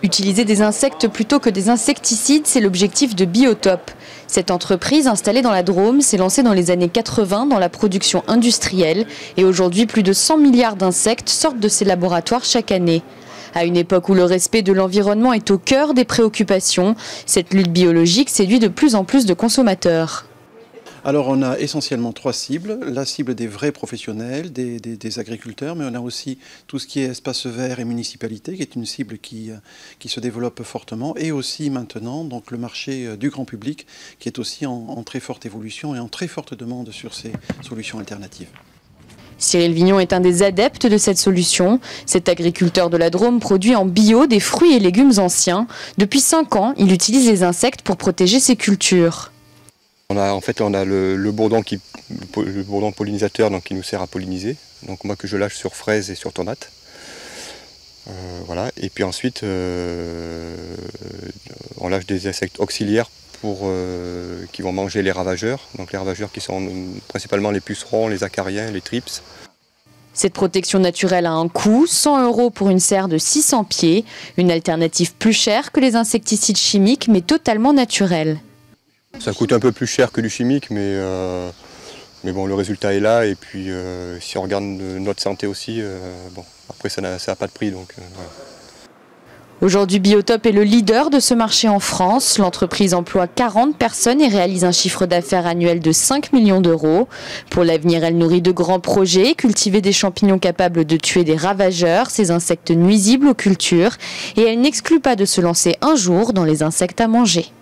Utiliser des insectes plutôt que des insecticides, c'est l'objectif de Biotop. Cette entreprise, installée dans la Drôme, s'est lancée dans les années 80 dans la production industrielle. Et aujourd'hui, plus de 100 milliards d'insectes sortent de ces laboratoires chaque année. À une époque où le respect de l'environnement est au cœur des préoccupations, cette lutte biologique séduit de plus en plus de consommateurs. Alors on a essentiellement 3 cibles, la cible des vrais professionnels, des agriculteurs, mais on a aussi tout ce qui est espace vert et municipalité, qui est une cible qui se développe fortement, et aussi maintenant donc, le marché du grand public, qui est aussi en très forte évolution et en très forte demande sur ces solutions alternatives. Cyril Vignon est un des adeptes de cette solution. Cet agriculteur de la Drôme produit en bio des fruits et légumes anciens. Depuis 5 ans, il utilise les insectes pour protéger ses cultures. On a le bourdon pollinisateur donc, qui nous sert à polliniser, donc moi que je lâche sur fraises et sur tomates. Voilà. Et puis ensuite on lâche des insectes auxiliaires qui vont manger les ravageurs, donc les ravageurs qui sont principalement les pucerons, les acariens, les thrips. Cette protection naturelle a un coût, 100 € pour une serre de 600 pieds, une alternative plus chère que les insecticides chimiques mais totalement naturelle. Ça coûte un peu plus cher que du chimique, mais bon, le résultat est là. Et puis, si on regarde notre santé aussi, bon, après ça n'a pas de prix. Donc, voilà. Aujourd'hui, Biotop est le leader de ce marché en France. L'entreprise emploie 40 personnes et réalise un chiffre d'affaires annuel de 5 millions d'euros. Pour l'avenir, elle nourrit de grands projets, cultiver des champignons capables de tuer des ravageurs, ces insectes nuisibles aux cultures. Et elle n'exclut pas de se lancer un jour dans les insectes à manger.